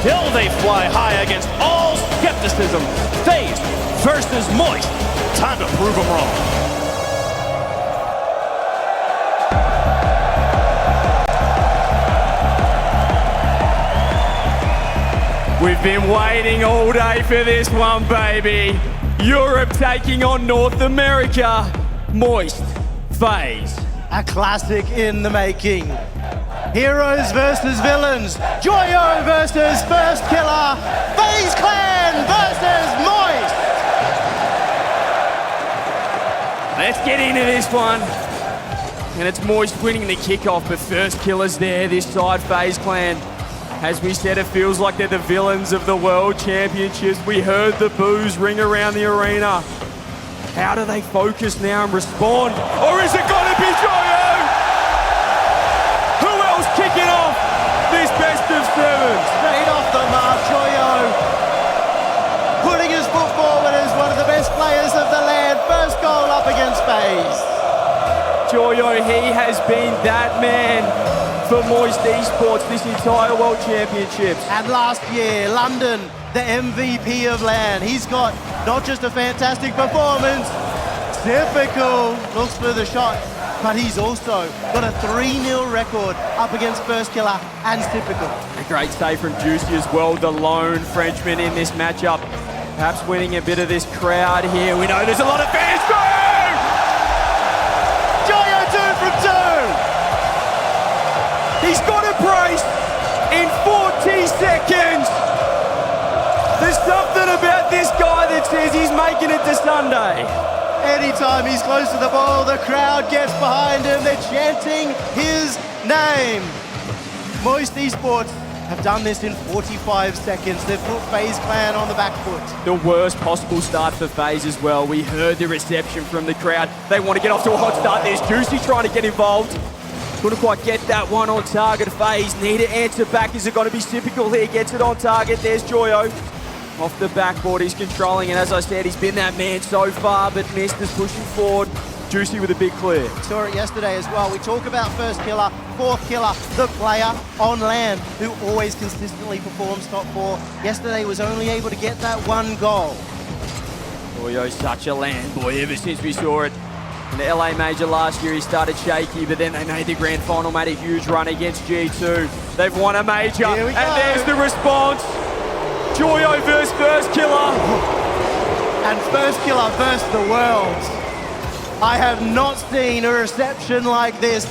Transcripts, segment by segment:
Till they fly high against all skepticism. FaZe versus Moist. Time to prove them wrong. We've been waiting all day for this one, baby. Europe taking on North America. Moist, FaZe. A classic in the making. Heroes versus villains. Joyo versus First Killer. FaZe Clan versus Moist. Let's get into this one. And it's Moist winning the kickoff, but First Killer's there, this side, FaZe Clan. As we said, it feels like they're the villains of the World Championships. We heard the boos ring around the arena. How do they focus now and respond? Or is it gonna be Joyo? Who else kicking off this best of sevens? Straight off the mark, Joyo putting his foot forward as one of the best players of the land. First goal up against FaZe. Joyo, he has been that man for Moist Esports this entire World Championships. And last year, London, the MVP of LAN. He's got not just a fantastic performance, typical, looks for the shot, but he's also got a 3-0 record up against First Killer and typical. A great save from Juicy as well, the lone Frenchman in this matchup. Perhaps winning a bit of this crowd here. We know there's a lot of fans. Joyo 2 from 2. He's got a brace in 40 seconds. There's something about this guy that says he's making it to Sunday. Anytime he's close to the ball, the crowd gets behind him. They're chanting his name. Moist Esports have done this in 45 seconds. They've put FaZe Clan on the back foot. The worst possible start for FaZe as well. We heard the reception from the crowd. They want to get off to a hot start. There's Juicy trying to get involved. Couldn't quite get that one on target. FaZe need to answer back. Is it going to be typical here? Gets it on target. There's Joyo. Off the backboard, he's controlling, and as I said, he's been that man so far, but missed is pushing forward. Juicy with a big clear. Saw it yesterday as well. We talk about First Killer, Fourth Killer, the player on LAN who always consistently performs top 4. Yesterday was only able to get that one goal. Joyo's such a LAN boy ever since we saw it. In the LA Major last year, he started shaky, but then they made the grand final, made a huge run against G2. They've won a major, and there's the response. Joyo versus First Killer. And First Killer versus the world. I have not seen a reception like this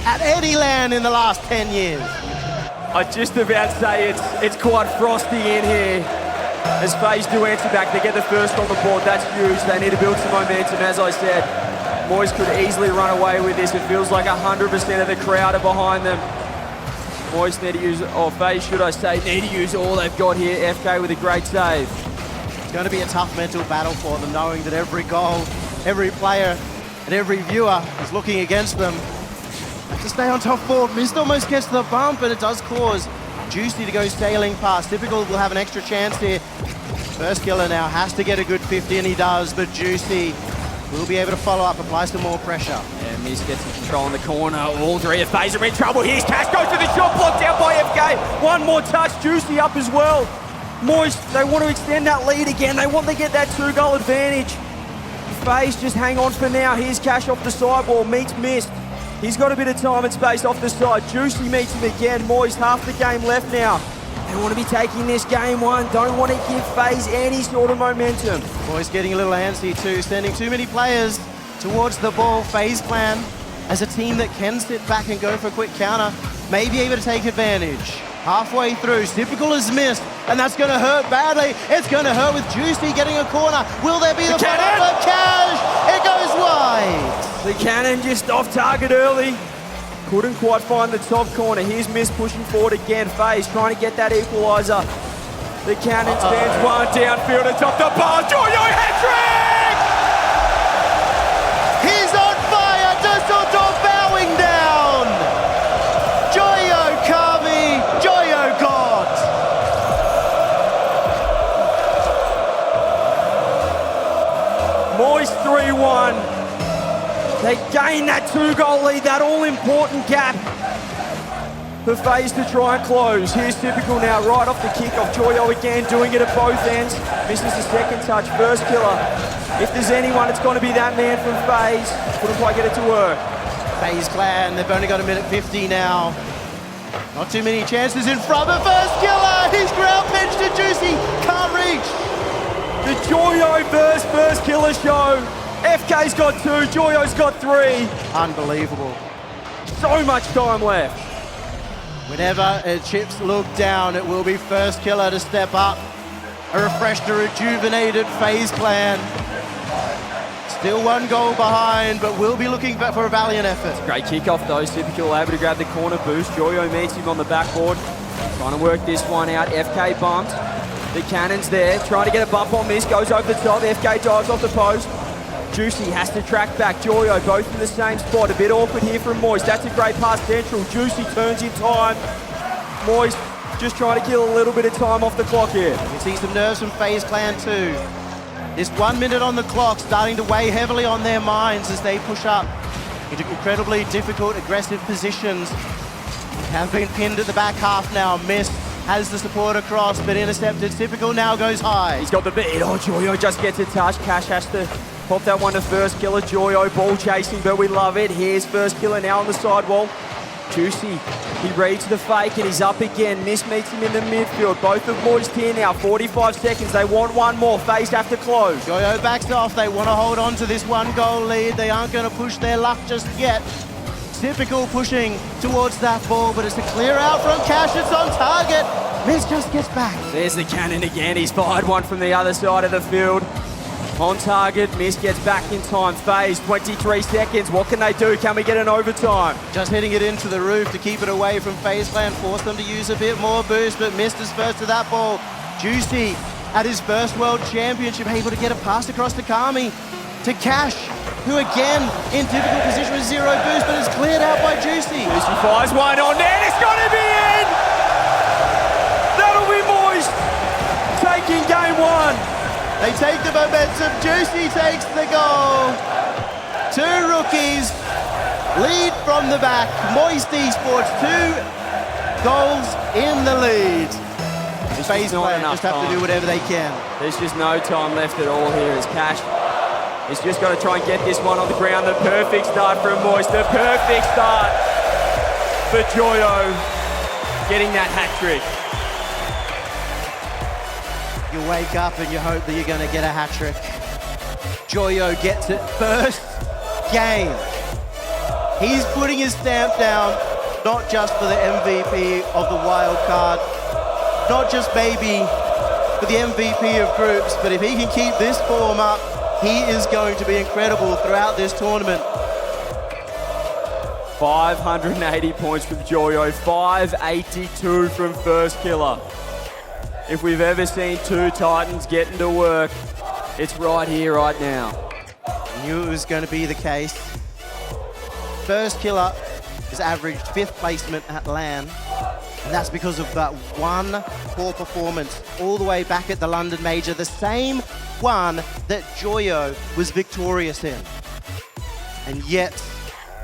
at any LAN in the last 10 years. I just about say it's quite frosty in here. As FaZe do answer back, they get the first on the board. That's huge. They need to build some momentum. As I said, Moist could easily run away with this. It feels like 100% of the crowd are behind them. Moist need to use, or FaZe should I say, need to use all they've got here. FK with a great save. It's going to be a tough mental battle for them, knowing that every goal, every player, and every viewer is looking against them. To stay on top 4, Mist almost gets the bump, and it does cause Juicy to go sailing past. Typical will have an extra chance here. First Killer now has to get a good 50, and he does, but Juicy will be able to follow up, apply some more pressure. Yeah, Miz gets some control in the corner. All three of FaZe are in trouble. Here's Cash, goes to the shot, blocked out by FK. One more touch, Juicy up as well. Moist, they want to extend that lead again. They want to get that 2-goal advantage. FaZe just hang on for now. Here's Cash off the sideball, meets Mist. He's got a bit of time and space off the side. Juicy meets him again. Moist, half the game left now. They want to be taking this game one. Don't want to give FaZe any sort of momentum. Moist getting a little antsy too, sending too many players towards the ball. FaZe Clan, as a team that can sit back and go for a quick counter, may be able to take advantage. Halfway through, Typical is missed, and that's going to hurt badly. It's going to hurt with Juicy getting a corner. Will there be the follow-up of Cash? It goes wide. The cannon just off target early. Couldn't quite find the top corner. Here's Mist pushing forward again. FaZe trying to get that equaliser. The cannon spans one downfield atop the bar. Joyo hat-trick! He's on fire. Düsseldorf bowing down. Joyo Kami. Joyo God. Moist 3-1. They gain that 2-goal lead, that all-important gap. for FaZe to try and close. Here's Typical now, right off the kickoff. Joyo again doing it at both ends. Misses the second touch, first killer. If there's anyone, it's going to be that man from FaZe. Couldn't quite get it to work. FaZe Clan, they've only got a minute 50 now. Not too many chances in front, but first killer! He's ground pitch to Juicy, can't reach. The Joyo versus first killer show. FK's got 2, Joyo's got 3. Unbelievable. So much time left. Whenever chips look down, it will be first killer to step up. A refreshed, a rejuvenated FaZe Clan. Still 1 goal behind, but we'll be looking for a valiant effort. Great kickoff though, Typical able to grab the corner boost. Joyo meets him on the backboard. Trying to work this one out. FK bumped. The cannon's there, trying to get a bump on this. Goes over the top, FK dives off the post. Juicy has to track back. Joyo both in the same spot. A bit awkward here from Moist. That's a great pass central. Juicy turns in time. Moist just trying to kill a little bit of time off the clock here. You can see some nerves from FaZe Clan too. This 1 minute on the clock starting to weigh heavily on their minds as they push up into incredibly difficult, aggressive positions. Have been pinned at the back half now. Missed, has the support across, but intercepted. Typical now goes high. He's got the beat. Oh, Joyo just gets a touch. Cash has to pop that one to first killer. Joyo ball chasing, but we love it. Here's first killer now on the sidewall. Juicy, he reads the fake and he's up again. Miss meets him in the midfield. Both of Moist here now, 45 seconds. They want one more. FaZe have to close. Joyo backs off. They want to hold on to this 1 goal lead. They aren't going to push their luck just yet. Typical pushing towards that ball, but it's a clear out from Cash. It's on target. Miss just gets back. There's the cannon again. He's fired one from the other side of the field. On target, Miss gets back in time. FaZe, 23 seconds. What can they do? Can we get an overtime? Just hitting it into the roof to keep it away from FaZe Clan. Force them to use a bit more boost, but missed his first to that ball. Juicy at his first World Championship, able to get a pass across to Kami. To Cash, who again in difficult position with 0 boost, but is cleared out by Juicy. Juicy fires one on net. It's got to be in! That'll be Moist taking game 1. They take the momentum. Juicy takes the goal. 2 rookies lead from the back. Moist Esports, 2 goals in the lead. FaZe Clan just have to do whatever they can. There's just no time left at all here as Cash is just got to try and get this one on the ground. The perfect start from Moist. The perfect start for Joyo getting that hat trick. You wake up and you hope that you're going to get a hat trick. Joyo gets it first game. He's putting his stamp down, not just for the MVP of the wildcard, not just maybe for the MVP of groups, but if he can keep this form up, he is going to be incredible throughout this tournament. 580 points from Joyo, 582 from first killer. If we've ever seen 2 Titans getting to work, it's right here, right now. I knew it was going to be the case. First killer has averaged 5th placement at LAN, and that's because of that 1 poor performance all the way back at the London Major, the same one that Joyo was victorious in. And yet,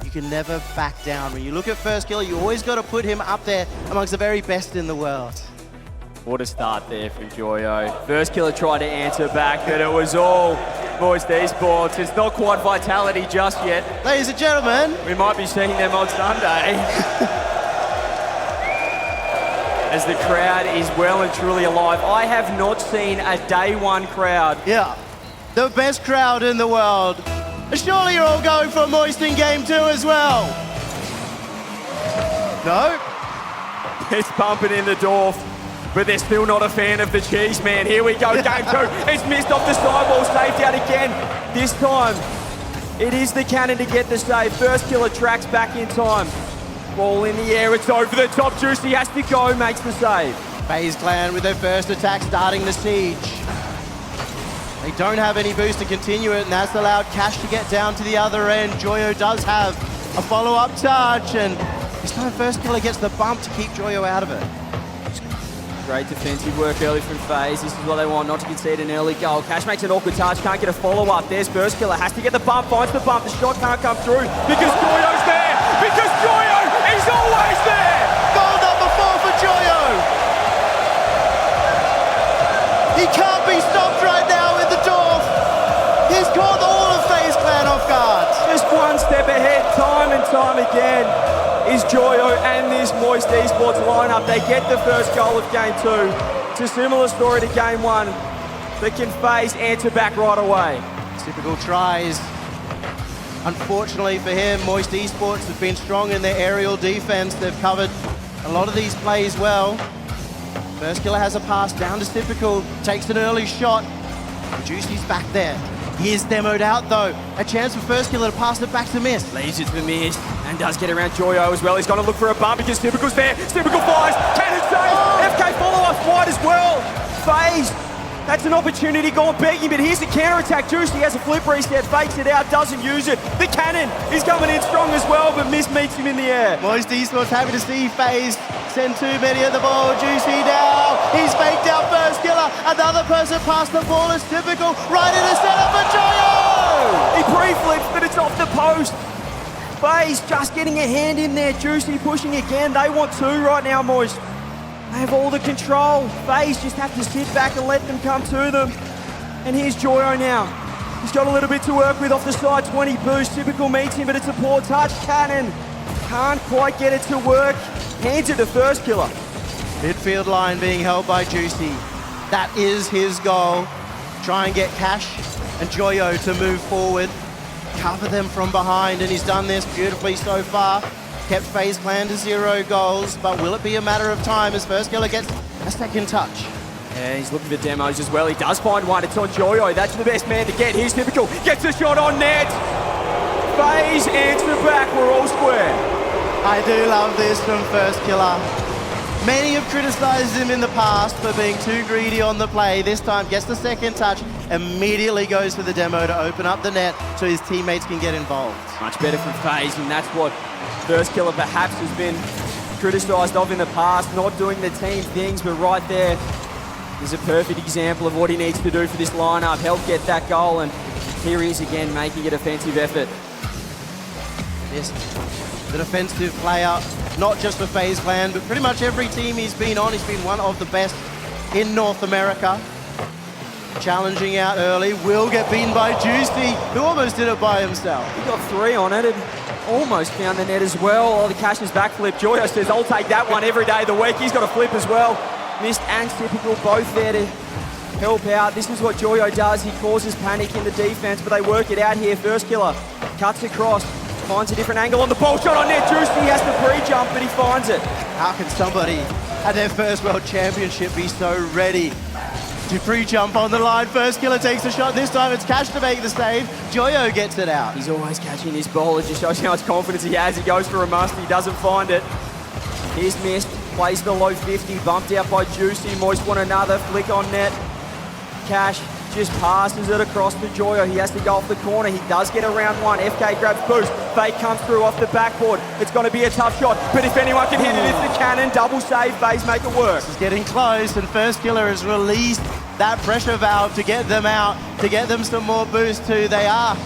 you can never back down. When you look at first killer, you always got to put him up there amongst the very best in the world. What a start there from Joyo. First killer tried to answer back, but it was all Moist Esports. It's not quite Vitality just yet. Ladies and gentlemen, we might be seeing them on Sunday. As the crowd is well and truly alive. I have not seen a day 1 crowd. Yeah, the best crowd in the world. Surely you're all going for Moist in game 2 as well. No? It's pumping in the Dorf. But they're still not a fan of the cheese man. Here we go, game 2. It's missed off the sidewall, saved out again. This time, it is the cannon to get the save. First killer tracks back in time. Ball in the air, it's over the top. Juicy has to go, makes the save. FaZe Clan with their first attack starting the siege. They don't have any boost to continue it, and that's allowed Cash to get down to the other end. Joyo does have a follow-up touch, and this time first killer gets the bump to keep Joyo out of it. Great defensive work early from FaZe. This is what they want, not to concede an early goal. Cash makes an awkward touch, can't get a follow-up. There's first killer, has to get the bump, finds the bump. The shot can't come through because Joyo's there, because Joyo is always there! Goal He can't be stopped right now in the Dorf. He's caught all of FaZe Clan off guard. Just one step ahead, time and time again, is Joyo and this Moist Esports lineup. They get the first goal of game 2. It's a similar story to game 1. But can FaZe answer back right away? Typical tries. Unfortunately for him, Moist Esports have been strong in their aerial defense. They've covered a lot of these plays well. First Killer has a pass down to Typical, takes an early shot. Juicy's back there. He is demoed out though. A chance for First Killer to pass it back to Mist. Leaves it to Mist and does get around Joyo as well. He's going to look for a bump because Typical's there. Typical fires, cannon save, FK follow-up wide as well. FaZe, that's an opportunity gone begging, but here's the counter-attack. Juicy has a flip reset, fakes it out, doesn't use it. The cannon is coming in strong as well, but Mist meets him in the air. Moist Esports happy to see FaZe send too many at the ball. Juicy down. He's faked out First Killer. Another person past the ball is Typical. Right in the center for Joyo. He pre-flips, but it's off the post. FaZe just getting a hand in there. Juicy pushing again. They want 2 right now, Moist. They have all the control. FaZe just have to sit back and let them come to them. And here's Joyo now. He's got a little bit to work with off the side. 20 boost. Typical meets him, but it's a poor touch. Cannon can't quite get it to work. Hands it to First Killer. Midfield line being held by Juicy. That is his goal. Try and get Cash and Joyo to move forward. Cover them from behind, and he's done this beautifully so far. Kept FaZe Clan to 0 goals, but will it be a matter of time as First Killer gets a second touch? Yeah, he's looking for demos as well. He does find one. It's on Joyo. That's the best man to get. Here's Typical. Gets a shot on net. FaZe answer back. We're all square. I do love this from First Killer. Many have criticized him in the past for being too greedy on the play. This time gets the second touch, immediately goes for the demo to open up the net so his teammates can get involved. Much better from FaZe, and that's what First Killer perhaps has been criticized of in the past, not doing the team things, but right there is a perfect example of what he needs to do for this lineup. Help get that goal, and here he is again making a defensive effort. Yes, the defensive player, not just for FaZe Clan, but pretty much every team he's been on. He's been one of the best in North America. Challenging out early, will get beaten by Juicy, who almost did it by himself. He got 3 on it and almost found the net as well. Oh, the Cash's backflip. Joyo says, I'll take that one every day of the week. He's got a flip as well. Mist and Typical both there to help out. This is what Joyo does. He causes panic in the defense, but they work it out here. First Killer cuts across, finds a different angle on the ball. Shot on net. Juicy has to pre-jump, but he finds it. How can somebody at their first World Championship be so ready to pre-jump on the line? First Killer takes a shot. This time it's Cash to make the save. Joyo gets it out. He's always catching his ball. It just shows how much confidence he has. He goes for a must. He doesn't find it. Here's Mist. Plays the low 50. Bumped out by Juicy. Moist want another. Flick on net. Cash just passes it across to Joyo. He has to go off the corner. He does get around one. FK grabs boost. FaZe comes through off the backboard. It's going to be a tough shot, but if anyone can hit it, it's the cannon. Double save. FaZe make it work. This is getting close, and First Killer has released that pressure valve to get them out, to get them some more boost too. They are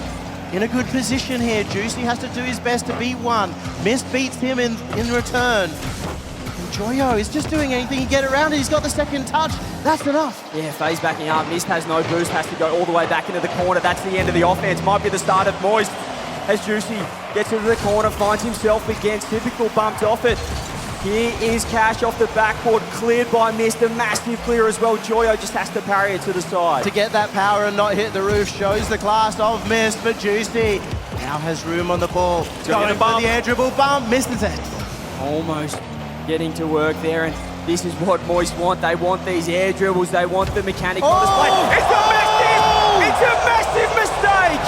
in a good position here. Juicy has to do his best to beat one. Mist beats him in return. And Joyo is just doing anything to get around it. He's got the second touch. That's enough. Yeah, FaZe backing up. Mist has no boost, has to go all the way back into the corner. That's the end of the offense. Might be the start of Moist. As Juicy gets into the corner, finds himself against. Typical bumped off it. Here is Cash off the backboard, cleared by Mist. A massive clear as well. Joyo just has to parry it to the side. To get that power and not hit the roof shows the class of Mist, but Juicy now has room on the ball. Going for the air dribble bump, misses it. Almost getting to work there, and this is what Moist want. They want these air dribbles. They want the mechanic on display. It's a massive! It's a massive mistake!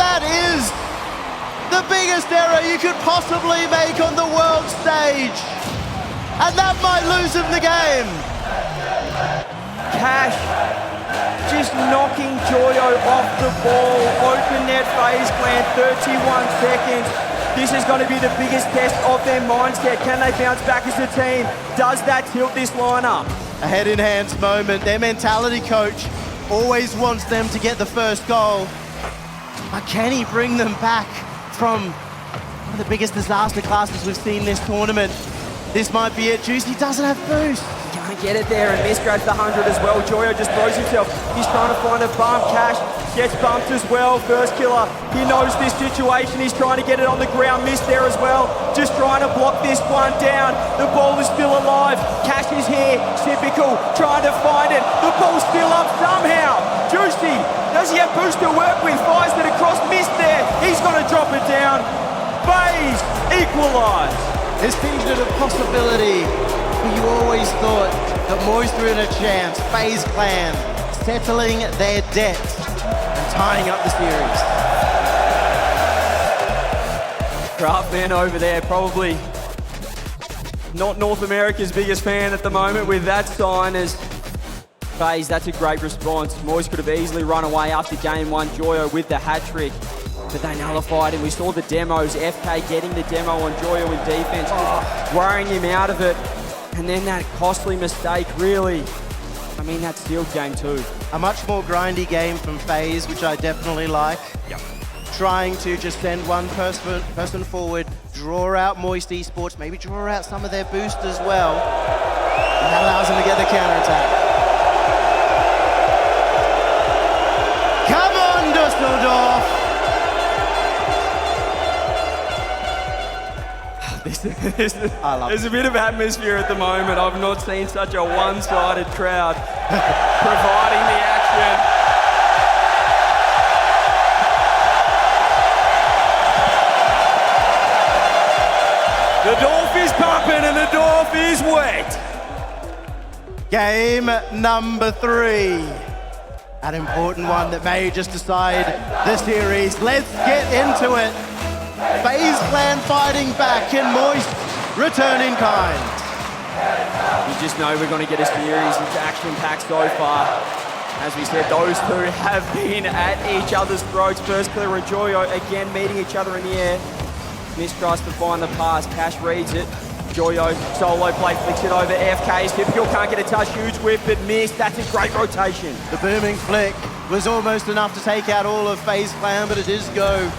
That is the biggest error you could possibly make on the world stage. And that might lose him the game. Cash just knocking Joyo off the ball. Open net FaZe Clan, 31 seconds. This is going to be the biggest test of their mindset. Can they bounce back as a team? Does that tilt this lineup? A head-in-hands moment. Their mentality coach always wants them to get the first goal. But can he bring them back from one of the biggest disaster classes we've seen this tournament? This might be it. Juicy doesn't have boost. He can't Can't get it there, and Miss grabs the 100 as well. Joyo just throws himself. He's trying to find a bump. Cash gets bumped as well. First killer, he knows this situation. He's trying to get it on the ground. Miss there as well. Just trying to block this one down. The ball is still alive. Cash is here. Typical, trying to find it. The ball's still up somehow. Juicy, does he have boost to work with? Fires it across. Miss there. He's going to drop it down. FaZe equalise. This seemed a possibility, but you always thought that Moist were in a chance. FaZe Clan settling their debts and tying up the series. Craftman over there, probably not North America's biggest fan at the moment with that sign as FaZe. That's a great response. Moist could have easily run away after game one. Joyo with the hat trick, but they nullified him. We saw the demos, FK getting the demo on Joyo in defense, worrying him out of it. And then that costly mistake, really, I mean, that sealed game two. A much more grindy game from FaZe, which I definitely like. Yep. Trying to just send one person forward, draw out Moist Esports, maybe draw out some of their boost as well. And that allows them to get the counterattack. Come on, Düsseldorf! There's a bit of atmosphere at the moment. I've not seen such a one-sided crowd providing the action. The Dorf is pumping and the Dorf is wet. Game number 3. An important one that may just decide the series. Let's get into it. FaZe Clan fighting back and Moist return in kind. You just know we're going to get a series. It's action-packed so far. As we said, those two have been at each other's throats. First Clear and Joyo again meeting each other in the air. Miss tries to find the pass. Cash reads it. Joyo, solo play, flicks it over. FK's typical, can't get a touch. Huge whip, but missed. That's a great rotation. The booming flick was almost enough to take out all of FaZe Clan, but it does go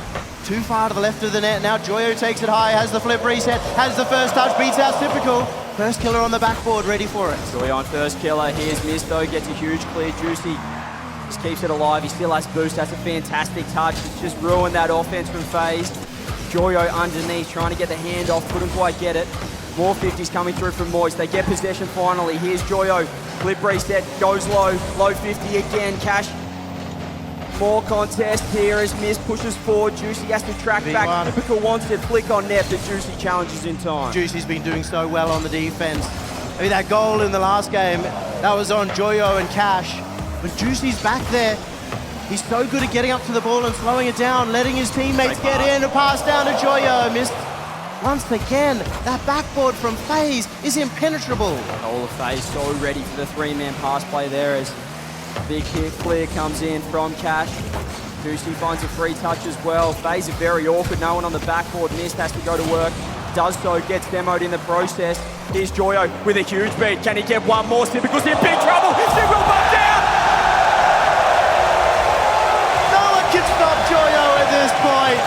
too far to the left of the net. Now Joyo takes it high, has the flip reset, has the first touch, beats out Typical. First killer on the backboard, ready for it. Joyo on first killer. Here's Miss though, gets a huge clear. Juicy just keeps it alive. He still has boost. That's a fantastic touch. It's just ruined that offense from FaZe. Joyo underneath, trying to get the handoff, couldn't quite get it. More 50s coming through from Moist. They get possession finally. Here's Joyo. Flip reset, goes low. Low 50 again. Cash. More contest here as Miss pushes forward. Juicy has to track back. Typical wants it. Flick on net, but Juicy challenges in time. Juicy's been doing so well on the defense. I mean, that goal in the last game, that was on Joyo and Cash. When Juicy's back there, he's so good at getting up to the ball and slowing it down, letting his teammates get in. A pass down to Joyo. Missed once again. That backboard from FaZe is impenetrable. All of FaZe so ready for the three-man pass play there as big hit clear comes in from Cash. Juicy finds a free touch as well. FaZe are very awkward. No one on the backboard. Missed, has to go to work. Does so, gets demoed in the process. Here's Joyo with a huge beat. Can he get one more? Typical's in big trouble. Typical bumped down. No one can stop Joyo at this point.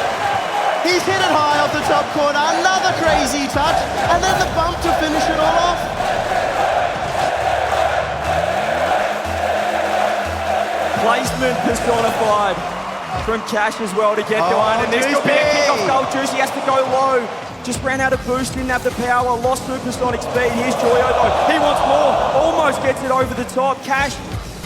He's hit it high off the top corner. Another crazy touch, and then the bump to finish it all off. Placement personified from Cash as well to get going. And this could be a kickoff goal. Juicy has to go low. Just ran out of boost, didn't have the power, lost supersonic speed. Here's Joyo though. He wants more. Almost gets it over the top. Cash,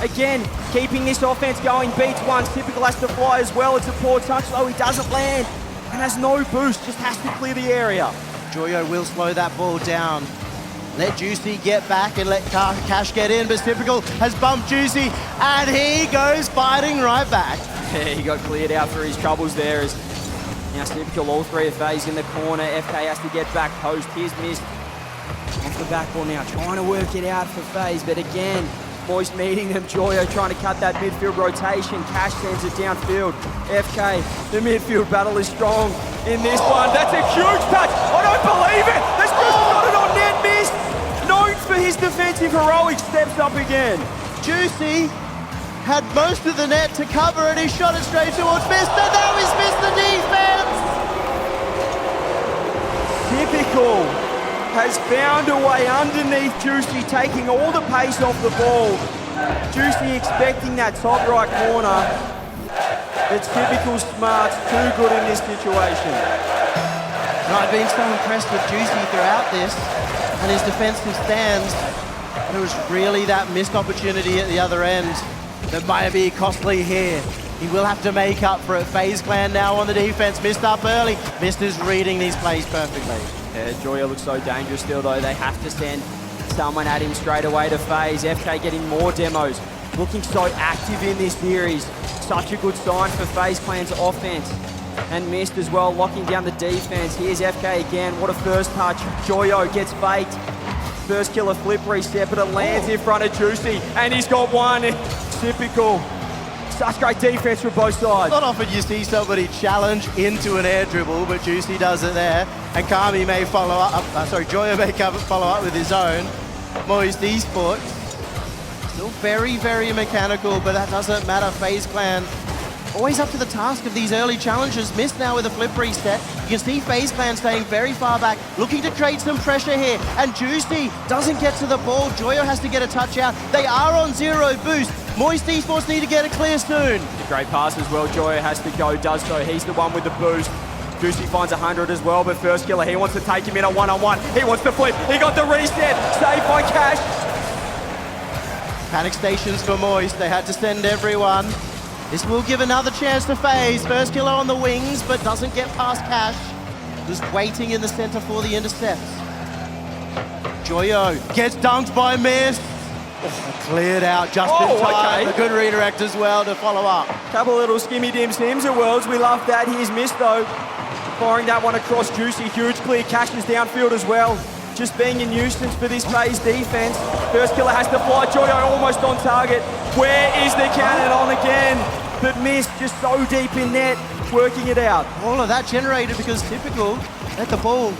again, keeping this offense going. Beats one. Typical has to fly as well. It's a poor touch though. He doesn't land and has no boost. Just has to clear the area. Joyo will slow that ball down. Let Juicy get back and let Cash get in, but Typical has bumped Juicy, and he goes fighting right back. Yeah, he got cleared out for his troubles there. As now Typical, all three of FaZe in the corner. FK has to get back post. Here's Missed off the backboard now, trying to work it out for FaZe, but again, Moist meeting them. Joyo trying to cut that midfield rotation. Cash sends it downfield. FK, the midfield battle is strong in this one. That's a huge touch. I don't believe it. This person got it on net. Missed. Known for his defensive heroics, steps up again. Juicy had most of the net to cover, and he shot it straight towards Mist, and now he's missed the defense. Typical has found a way underneath Juicy, taking all the pace off the ball. Juicy expecting that top right corner. It's typical Smarts, too good in this situation. And I've been so impressed with Juicy throughout this and his defensive stands. There was really that missed opportunity at the other end that might be costly here. He will have to make up for it. FaZe Clan now on the defense, missed up early. Mister's reading these plays perfectly. Yeah, Joyo looks so dangerous still though. They have to send someone at him straight away to FaZe. FK getting more demos. Looking so active in this series. Such a good sign for FaZe Clan's offense. And Mist as well, locking down the defense. Here's FK again. What a first touch. Joyo gets faked. First kill, a flip reset, but it lands in front of Juicy. And he's got one. Typical. Such great defense from both sides. Not often you see somebody challenge into an air dribble, but Juicy does it there. And Kami may follow up, Joyo may follow up with his own. Moist Esports. Still very, very mechanical, but that doesn't matter. FaZe Clan always up to the task of these early challenges. Missed now with a flip reset. You can see FaZe Clan staying very far back, looking to create some pressure here. And Juicy doesn't get to the ball. Joyo has to get a touch out. They are on 0 boost. Moist Esports need to get it clear soon. A great pass as well. Joyo has to go, does so. He's the one with the boost. Juicy finds 100 as well, but first killer, he wants to take him in a one-on-one. He wants to flip. He got the reset. Saved by Cash. Panic stations for Moist. They had to send everyone. This will give another chance to FaZe. First killer on the wings, but doesn't get past Cash. Just waiting in the center for the intercepts. Joyo gets dunked by Mist. Oh, cleared out just in time. Okay. A good redirect as well to follow up. Couple little skimmy dim sims at Worlds. We love that. Here's Mist though. Firing that one across Juicy. Huge clear. Cash is downfield as well. Just being a nuisance for this FaZe defense. First killer has to fly. Joyo almost on target. Where is the cannon on again? But Mist just so deep in net, working it out. All of that generated because Typical let the ball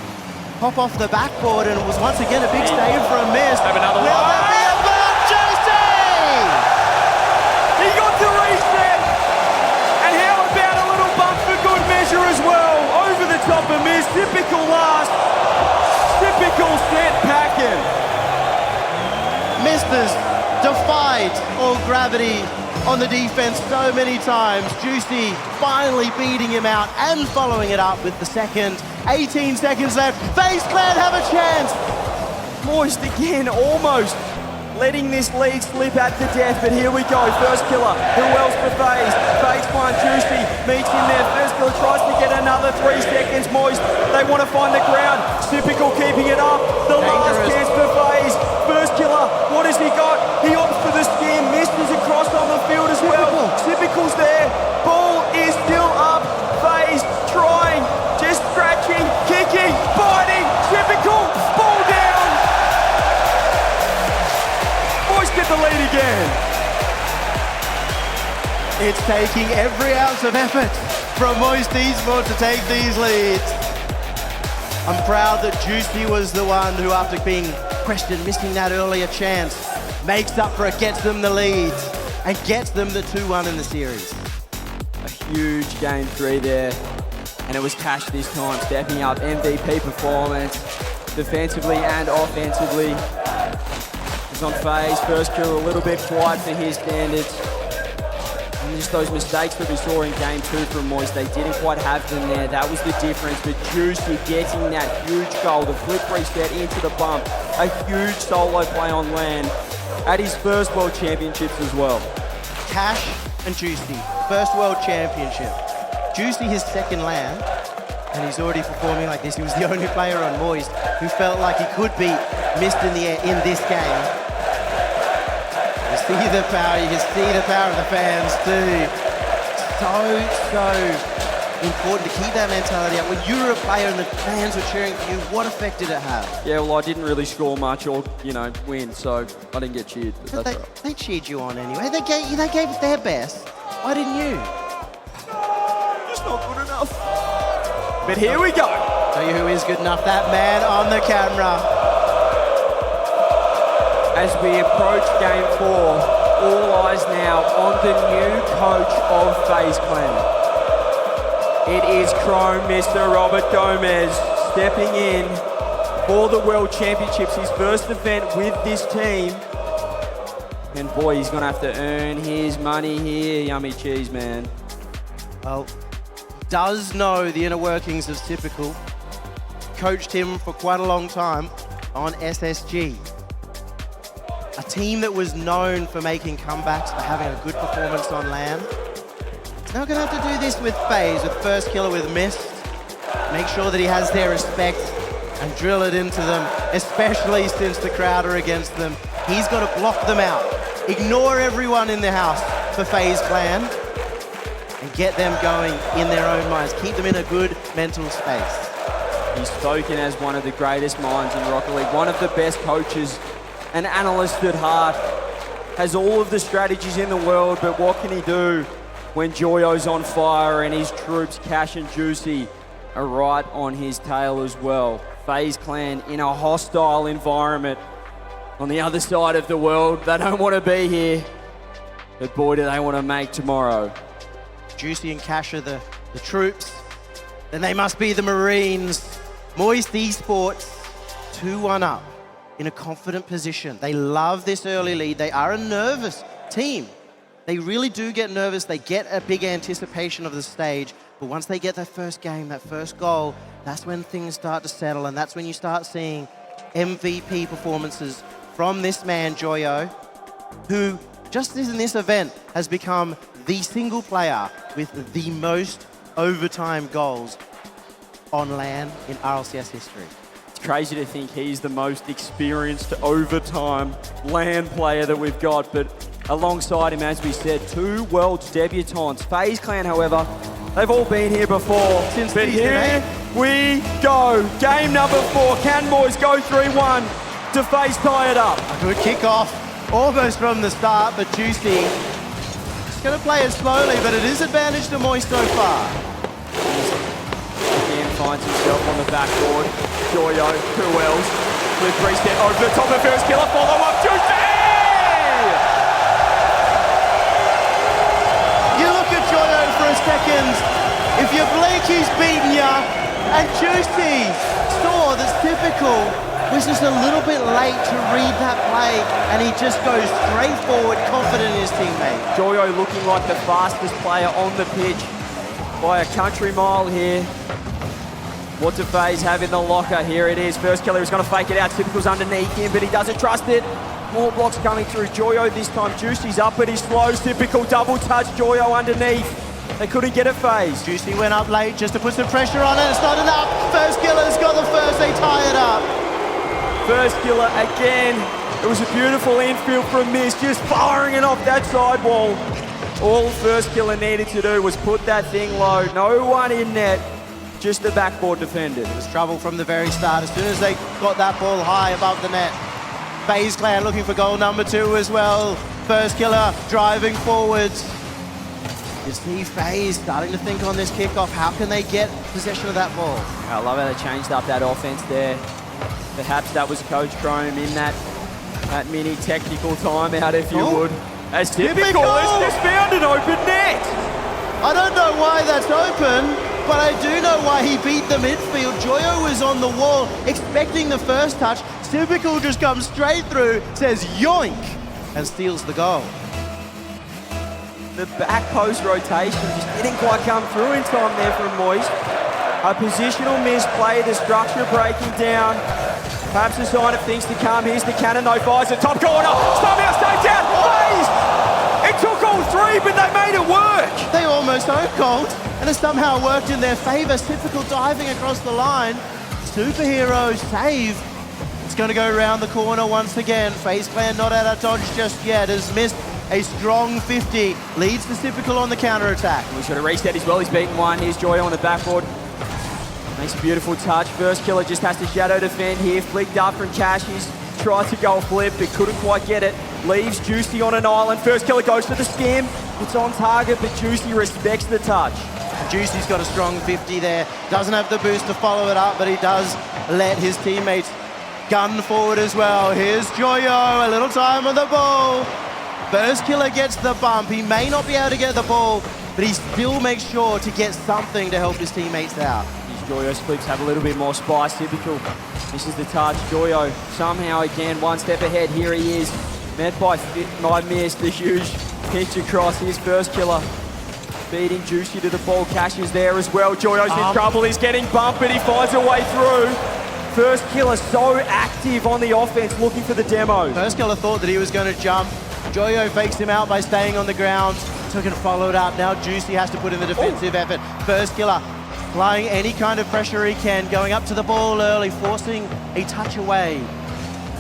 pop off the backboard, and it was once again a big save from Mist. Have another Will one. there be a block? Juicy! He got the reset. And how about a little bump for good measure as well? Over the top of Mist. Typical last. Typical set packing. Misters defied all gravity on the defense so many times. Juicy finally beating him out and following it up with the second. 18 seconds left. FaZe Clan have a chance. Moist again, almost letting this lead slip at the death, but here we go. First killer. Who else for FaZe? FaZe find Juicy, meets him there. First killer tries to get another 3 seconds. Moist, they want to find the ground. Typical keeping it up. The last chance for FaZe. First killer, what has he got? He opts for the skim. Mist is across on the field as well. Typical's there. Ball is still up. FaZe trying, just scratching, kicking, biting. Typical, ball down. Moist get the lead again. It's taking every ounce of effort from Moist Esports to take these leads. I'm proud that Juicy was the one who, after being questioned, missing that earlier chance, makes up for it, gets them the lead, and gets them the 2-1 in the series. A huge game 3 there. And it was Cash this time, stepping up. MVP performance, defensively and offensively. He's on FaZe. First kill a little bit quiet for his standards. And just those mistakes that we saw in game 2 from Moist, they didn't quite have them there. That was the difference. But Juicy getting that huge goal, the flip reset into the bump. A huge solo play on land at his first World Championships as well. Cash and Juicy, first World Championship. Juicy his second land, and he's already performing like this. He was the only player on Moist who felt like he could beat Mist in the air in this game. You see the power, you can see the power of the fans too. So important to keep that mentality up. When you were a player and the fans were cheering for you, what effect did it have? Yeah, well, I didn't really score much or, win, so I didn't get cheered. But that's all right. They cheered you on anyway. They gave their best. Why didn't you? Just not good enough. But here we go. Tell you who is good enough, that man on the camera. As we approach game 4, all eyes now on the new coach of FaZe Clan. It is Chrome, Mr. Robert Gomez, stepping in for the World Championships, his first event with this team. And boy, he's gonna have to earn his money here. Yummy cheese, man. Well, does know the inner workings of Typical. Coached him for quite a long time on SSG. A team that was known for making comebacks, for having a good performance on LAN. He's now gonna have to do this with FaZe, with first killer with Mist. Make sure that he has their respect and drill it into them, especially since the crowd are against them. He's got to block them out. Ignore everyone in the house for FaZe Clan and get them going in their own minds. Keep them in a good mental space. He's spoken as one of the greatest minds in Rocket League, one of the best coaches, an analyst at heart, has all of the strategies in the world, but what can he do when Joyo's on fire and his troops, Cash and Juicy, are right on his tail as well? FaZe Clan in a hostile environment on the other side of the world. They don't want to be here, but boy, do they want to make tomorrow. Juicy and Cash are the troops. Then they must be the Marines. Moist Esports, 2-1 up in a confident position. They love this early lead. They are a nervous team. They really do get nervous. They get a big anticipation of the stage. But once they get that first game, that first goal, that's when things start to settle. And that's when you start seeing MVP performances from this man, Joyo, who just in this event has become the single player with the most overtime goals on LAN in RLCS history. It's crazy to think he's the most experienced overtime LAN player that we've got, but alongside him, as we said, 2 Worlds debutants. FaZe Clan, however, they've all been here before. But here we go. Game number 4. Can boys go 3-1 to FaZe tie it up? A good kickoff, almost from the start, but Juicy just going to play it slowly, but it is advantage to Moist so far. Again, finds himself on the backboard. Joyo, who else? With 3-step over the top of first killer, follow up, Juicy! You look at Joyo for a second. If you blink, he's beaten ya. And Juicy saw that's Typical was just a little bit late to read that play, and he just goes straight forward, confident in his teammate. Joyo looking like the fastest player on the pitch by a country mile here. What do FaZe have in the locker? Here it is. First killer is going to fake it out. Typical's underneath him, but he doesn't trust it. More blocks coming through. Joyo this time. Juicy's up, but he slows. Typical double touch. Joyo underneath. They couldn't get it, FaZe. Juicy went up late just to put some pressure on it. It's not enough. First killer's got the first. They tie it up. First killer again. It was a beautiful infield from Mist, just firing it off that sidewall. All first killer needed to do was put that thing low. No one in net, just the backboard defender. It was trouble from the very start. As soon as they got that ball high above the net. FaZe Clan looking for goal number 2 as well. First killer driving forwards. You see FaZe starting to think on this kickoff. How can they get possession of that ball? I love how they changed up that offense there. Perhaps that was Coach Chrome in that mini technical timeout, if you would. As Typical has just found an open net. I don't know why that's open, but I do know why he beat the midfield. Joyo was on the wall, expecting the first touch. Typical just comes straight through, says yoink, and steals the goal. The back post rotation just didn't quite come through in time there from Moist. A positional misplay, the structure breaking down. Perhaps a sign of things to come. Here's the cannon, no fires, the top corner. Somehow stays down. FaZe! It took all 3, but they made it work. They almost owned gold, and it somehow worked in their favor. Typical diving across the line. Superhero save. It's going to go around the corner once again. FaZe Clan not out of dodge just yet. Has missed a strong 50. Leads the Typical on the counter-attack. We should have reset as well. He's beaten one. Here's Joyo on the backboard. Nice, beautiful touch. First killer just has to shadow defend here. Flicked up from Cash. He's tried to go flip, but couldn't quite get it. Leaves Juicy on an island. First killer goes to the skim. It's on target, but Juicy respects the touch. Juicy's got a strong 50 there. Doesn't have the boost to follow it up, but he does let his teammates gun forward as well. Here's Joyo, a little time on the ball. First killer gets the bump. He may not be able to get the ball, but he still makes sure to get something to help his teammates out. These Joyo flips have a little bit more spice. Typical This is the touch. Joyo somehow again one step ahead. Here he is. Met by Mist. The huge pitch across. His first killer. Beating Juicy to the ball. Cash is there as well. Joyo's in trouble. He's getting bumped, but he finds a way through. First killer so active on the offense, looking for the demo. First killer thought that he was going to jump. Joyo fakes him out by staying on the ground. Took and followed up. Now Juicy has to put in the defensive effort. First killer applying any kind of pressure he can, going up to the ball early, forcing a touch away.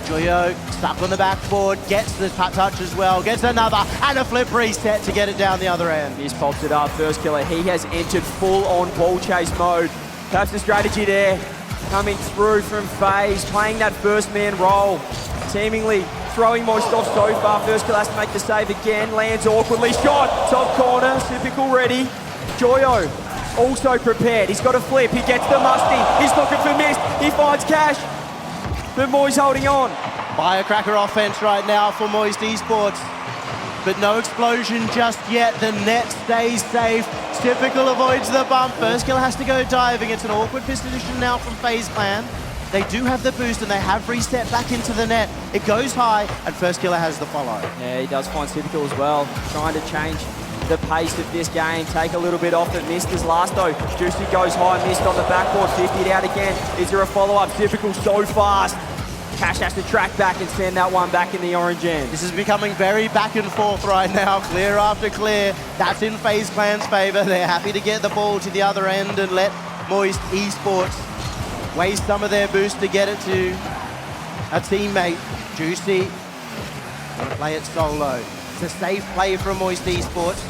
Joyo stuck on the backboard, gets the touch as well, gets another, and a flip reset to get it down the other end. He's popped it up. First killer, he has entered full-on ball chase mode. Perhaps the strategy there, coming through from FaZe, playing that first man role, seemingly throwing Moist off so far. First killer has to make the save again, lands awkwardly, shot, top corner, typical ready. Joyo also prepared, he's got a flip, he gets the musty, he's looking for Mist, he finds Cash, but Moist holding on. Firecracker offense right now for Moist Esports, but no explosion just yet. The net stays safe. Typical avoids the bump. First kill has to go diving. It's an awkward position now from FaZe Clan. They do have the boost and they have reset back into the net. It goes high and First Killer has the follow. Yeah, he does find Typical as well, trying to change the pace of this game, take a little bit off it. Mist is last though. Juicy goes high, Mist on the backboard, 50 it out again. Is there a follow-up? Typical so fast. Cash has to track back and send that one back in the orange end. This is becoming very back and forth right now, clear after clear. That's in FaZe Clan's favor. They're happy to get the ball to the other end and let Moist Esports waste some of their boost to get it to a teammate. Juicy, gonna play it solo. It's a safe play from Moist Esports.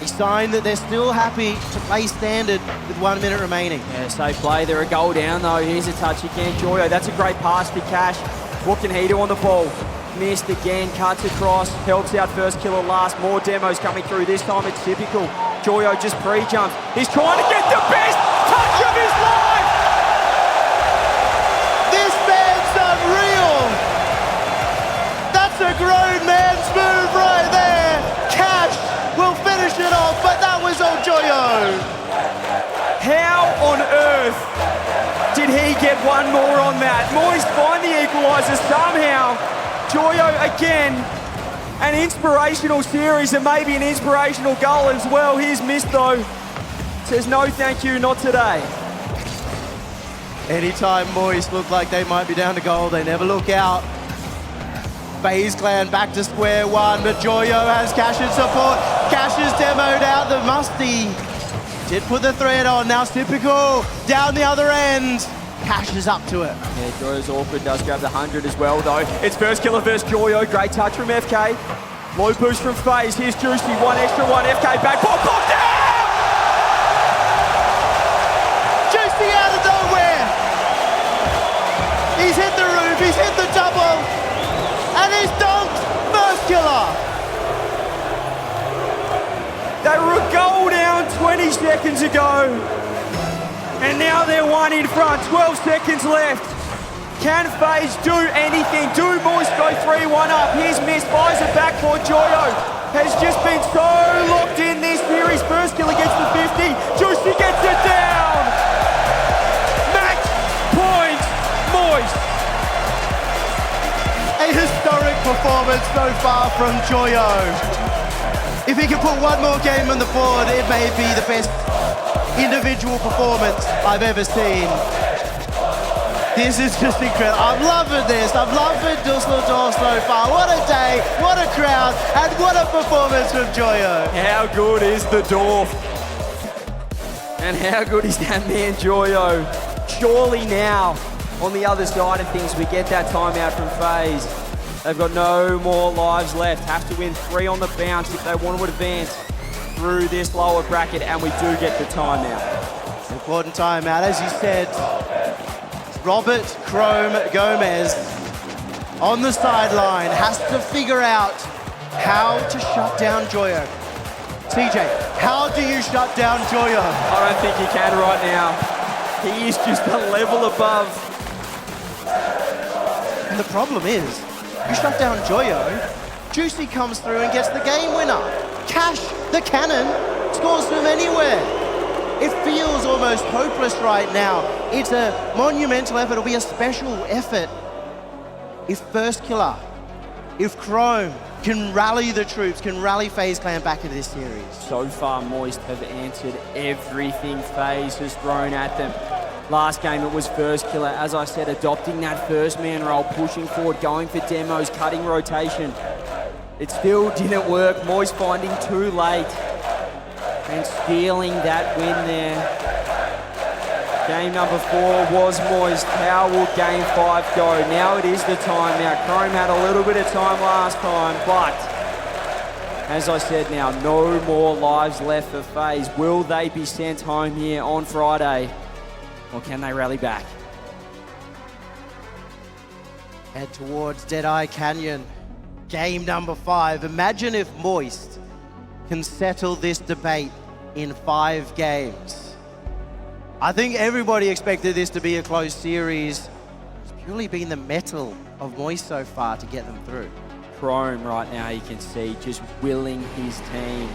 A sign that they're still happy to play standard with 1 minute remaining. Yeah, safe play. They're a goal down though. Here's a touch again. Joyo, that's a great pass to Cash. What can he do on the ball? Missed again, cuts across, helps out First Killer last. More demos coming through. This time it's Typical. Joyo just pre-jumps. He's trying to get the best touch of his life! This man's unreal! That's a grown man's move right there! Cash will finish it off, but that was on Joyo! How on earth did he get one more on that? Moist find the equaliser somehow. Joyo again, an inspirational series and maybe an inspirational goal as well. Here's Mist though. Says no thank you, not today. Anytime Moist look like they might be down to goal, they never look out. FaZe Clan back to square one, but Joyo has Cash in support. Cash is demoed out, the musty. Did put the thread on, now Typical down the other end. Cash is up to it. Yeah, Joyo's awkward, does grab the 100 as well though. It's First Killer versus Joyo, great touch from FK. Low boost from FaZe, here's Juicy, one extra one, FK back, ball blocked down! Juicy out of nowhere. He's hit the roof, he's hit the double, and he's dunked First Killer. They were a goal down 20 seconds ago, and now they're one in front, 12 seconds left. Can FaZe do anything? Do Moist go 3-1 up? Here's Mist, fires it back for Joyo. Has just been so locked in this series. First Killer gets the 50, Juicy gets it down. Match point, Moist. A historic performance so far from Joyo. If he can put one more game on the board, it may be the best individual performance I've ever seen. This is just incredible. I'm loving this. I'm loving Düsseldorf so far. What a day, what a crowd, and what a performance from Joyo. How good is the Dorf? And how good is that man Joyo? Surely now, on the other side of things, we get that timeout from FaZe. They've got no more lives left. Have to win 3 on the bounce if they want to advance through this lower bracket, and we do get the timeout. Important timeout, as you said. Robert Chrome Gomez on the sideline has to figure out how to shut down Joyo. TJ, how do you shut down Joyo? I don't think he can right now. He is just a level above. And the problem is, you shut down Joyo, Juicy comes through and gets the game winner. Cash, the cannon, scores from anywhere. It feels almost hopeless right now. It's a monumental effort. It'll be a special effort if First Killer, if Chrome can rally the troops, can rally FaZe Clan back into this series. So far, Moist have answered everything FaZe has thrown at them. Last game, it was First Killer. As I said, adopting that first man role, pushing forward, going for demos, cutting rotation. It still didn't work. Moist finding too late and stealing that win there. Game number 4 was Moist. How will game 5 go? Now it is the timeout. Chrome had a little bit of time last time, but as I said now, no more lives left for FaZe. Will they be sent home here on Friday, or can they rally back? Head towards Deadeye Canyon. Game number 5. Imagine if Moist can settle this debate in 5 games. I think everybody expected this to be a close series. It's purely been the mettle of Moist so far to get them through. Chrome right now, you can see, just willing his team,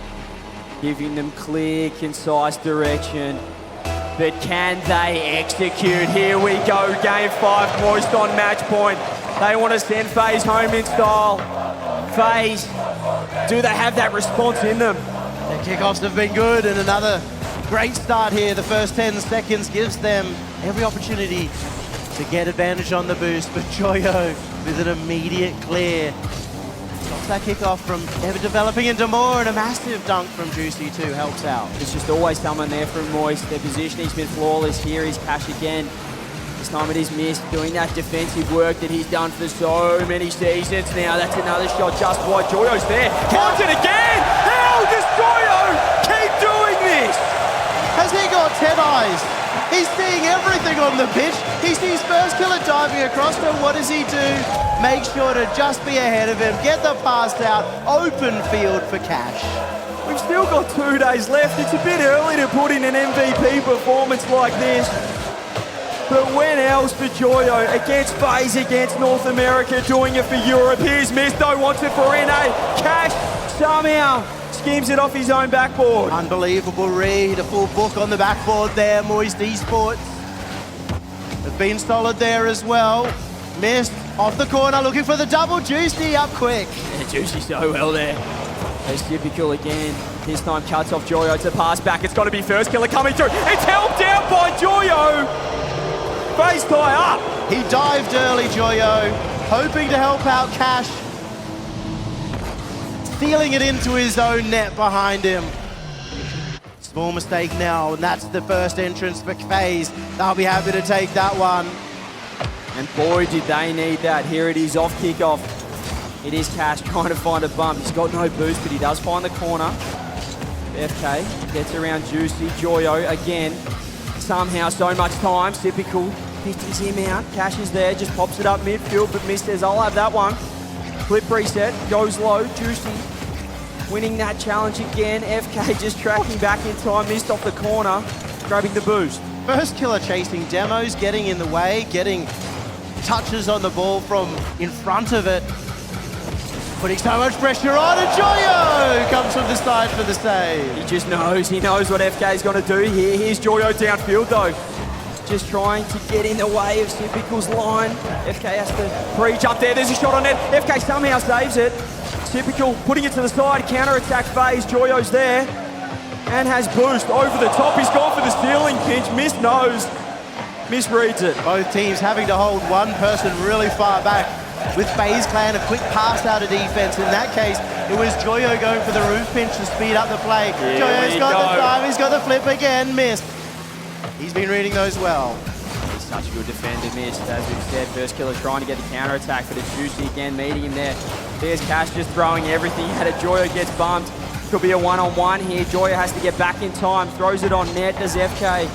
giving them clear, concise direction. But can they execute? Here we go, game 5, Moist on match point. They want to send FaZe home in style. FaZe, do they have that response in them? Their kickoffs have been good, and another great start here. The first 10 seconds gives them every opportunity to get advantage on the boost, but Joyo with an immediate clear. Stops that kickoff from ever developing into more, and a massive dunk from Juicy too helps out. There's just always someone there from Moist. Their positioning's been flawless. Here is Cash again. This time it is missed, doing that defensive work that he's done for so many seasons now. That's another shot just wide. Joyo's there. Counts it again! How does Joyo keep doing this? Has he got 10 eyes? He's seeing everything on the pitch. He sees First Killer diving across to him. What does he do? Make sure to just be ahead of him, get the pass out, open field for Cash. We've still got 2 days left. It's a bit early to put in an MVP performance like this. But when else for Joyo against FaZe, against North America, doing it for Europe. Here's Misto, wants it for NA. Cash somehow skims it off his own backboard. Unbelievable read, a full book on the backboard there. Moist Esports have been solid there as well. Missed off the corner, looking for the double. Juicy up quick. Yeah, Juicy so well there. There's typical again. This time cuts off Joyo. It's a pass back. It's got to be First Killer coming through. It's helped out by Joyo. FaZe tie up. He dived early, Joyo, hoping to help out Cash. Stealing it into his own net behind him. Small mistake now, and that's the first entrance for FaZe. They'll be happy to take that one. And boy, did they need that. Here it is off kickoff. It is Cash trying to find a bump. He's got no boost, but he does find the corner. FK gets around Juicy. Joyo again. Somehow, so much time. Typical. Pitches him out. Cash is there, just pops it up midfield, but Mist says, I'll have that one. Flip reset, goes low. Juicy winning that challenge again. FK just tracking back in time. Missed off the corner, grabbing the boost. First Killer chasing demos, getting in the way, getting touches on the ball from in front of it. Putting so much pressure on, and Joyo comes from the side for the save. He just knows, he knows what FK is going to do here. Here's Joyo downfield though. Just trying to get in the way of Typical's line. FK has to breach up there. There's a shot on it. FK somehow saves it. Typical putting it to the side. Counter-attack phase. Joyo's there. And has boost over the top. He's gone for the stealing pinch. Missed nose. Misreads it. Both teams having to hold one person really far back. With FaZe Clan, a quick pass out of defense. In that case, it was Joyo going for the roof pinch to speed up the play. Joyo's got the time. He's got the flip again. Missed. He's been reading those well. He's such a good defender, Missed. As we've said, First Killer trying to get the counter-attack, but it's Juicy again meeting him there. There's Cash just throwing everything at it. Joyo gets bumped. Could be a one-on-one here. Joyo has to get back in time. Throws it on net as FK.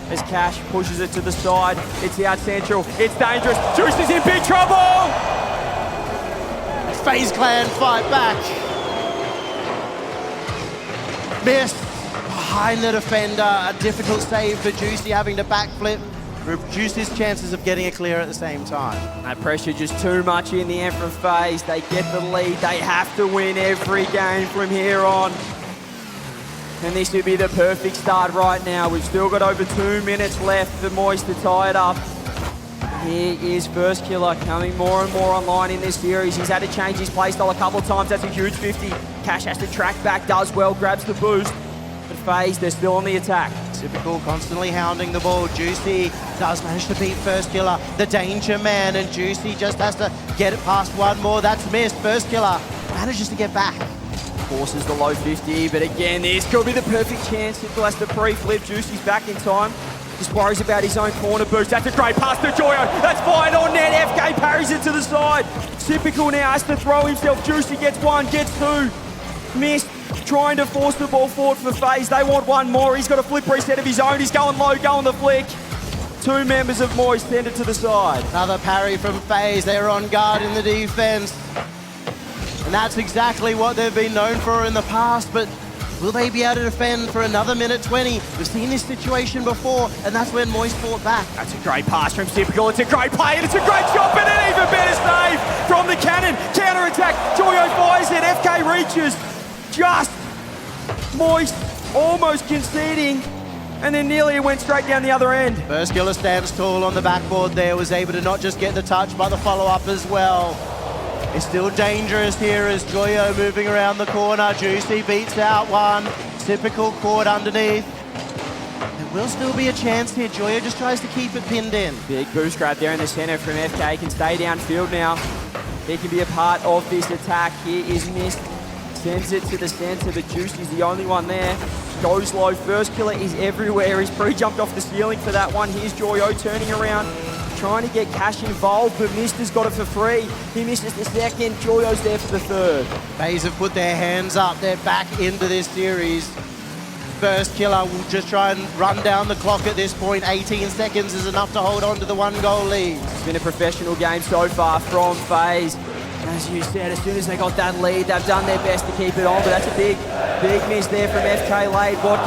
As Cash pushes it to the side. It's out central. It's dangerous. Juicy's in big trouble! FaZe Clan fight back. Missed. Behind the defender, a difficult save for Juicy, having to backflip, reduce his chances of getting a clear at the same time. That pressure just too much in the end from FaZe. They get the lead. They have to win every game from here on. And this would be the perfect start right now. We've still got over 2 minutes left for Moist to tie it up. Here is First Killer coming more and more online in this series. He's had to change his playstyle a couple of times. That's a huge 50. Cash has to track back, does well, grabs the boost. But FaZe, they're still on the attack. Typical, constantly hounding the ball. Juicy does manage to beat First Killer, the danger man, and Juicy just has to get it past one more. That's missed. First Killer manages to get back. Forces the low 50, but again, this could be the perfect chance. Simple has to pre-flip. Juicy's back in time. Just worries about his own corner boost. That's a great pass to Joyo. That's fine on net. FK parries it to the side. Typical now has to throw himself. Juicy gets one, gets two. Missed. Trying to force the ball forward for FaZe. They want one more. He's got a flip reset of his own. He's going low, going the flick. Two members of Moist send it to the side. Another parry from FaZe. They're on guard in the defense. And that's exactly what they've been known for in the past, but will they be able to defend for another minute 20? We've seen this situation before, and that's when Moist fought back. That's a great pass from Typical. It's a great play, and it's a great shot, but an even better save from the cannon. Counter-attack. Joyo fires it. FK reaches. Just Moist almost conceding, and then nearly it went straight down the other end. First Killer stands tall on the backboard there, was able to not just get the touch, but the follow-up as well. It's still dangerous here as Joyo moving around the corner. Juicy beats out one. Typical caught underneath. There will still be a chance here. Joyo just tries to keep it pinned in. Big boost grab there in the center from FK. Can stay downfield now. He can be a part of this attack. Here is missed. Sends it to the center, but Juicy's the only one there. Goes low. First Killer is everywhere. He's pre-jumped off the ceiling for that one. Here's Joyo turning around, trying to get Cash involved, but Mister's got it for free. He misses the second. Joyo's there for the third. FaZe have put their hands up. They're back into this series. First Killer will just try and run down the clock at this point. 18 seconds is enough to hold on to the 1-goal lead. It's been a professional game so far from FaZe. As you said, as soon as they got that lead, they've done their best to keep it on, but that's a big miss there from FK late. What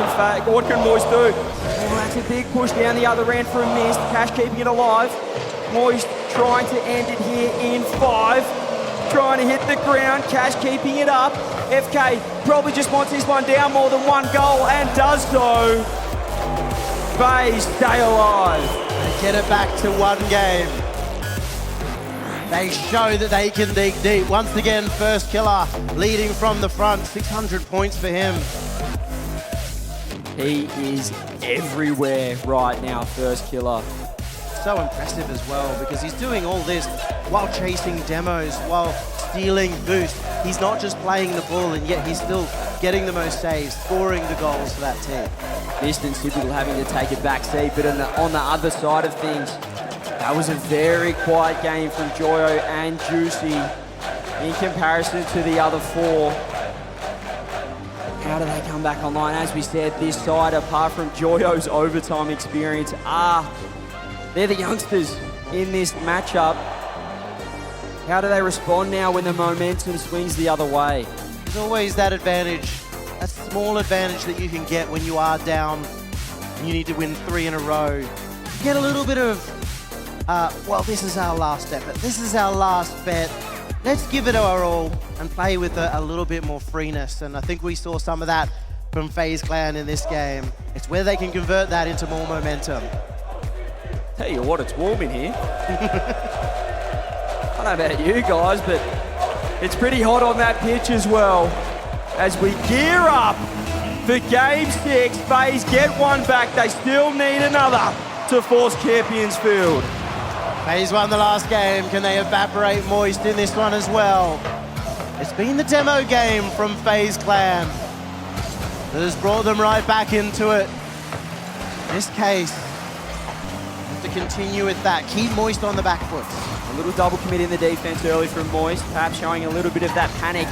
can Moist do? Oh, that's a big push down the other end for a miss. Cash keeping it alive. Moist trying to end it here in 5. Trying to hit the ground. Cash keeping it up. FK probably just wants this one down more than 1 goal and does so. FaZe stay alive. They get it back to 1 game. They show that they can dig deep. Once again, First Killer leading from the front. 600 points for him. He is everywhere right now, First Killer. So impressive as well, because he's doing all this while chasing demos, while stealing boost. He's not just playing the ball, and yet he's still getting the most saves, scoring the goals for that team. Distance Typical having to take a back seat, but on the other side of things, that was a very quiet game from Joyo and Juicy in comparison to the other 4. How do they come back online? As we said, this side, apart from Joyo's overtime experience, they're the youngsters in this matchup. How do they respond now when the momentum swings the other way? There's always that advantage, that small advantage that you can get when you are down and you need to win 3 in a row. You get a little bit of well, this is our last effort. This is our last bet. Let's give it our all and play with a little bit more freeness. And I think we saw some of that from FaZe Clan in this game. It's where they can convert that into more momentum. Tell you what, it's warm in here. I don't know about you guys, but it's pretty hot on that pitch as well. As we gear up for Game 6, FaZe get one back. They still need another to force Champions Field. FaZe won the last game. Can they evaporate Moist in this one as well? It's been the demo game from FaZe Clan that has brought them right back into it. In this case, have to continue with that. Keep Moist on the back foot. A little double commit in the defense early from Moist, perhaps showing a little bit of that panic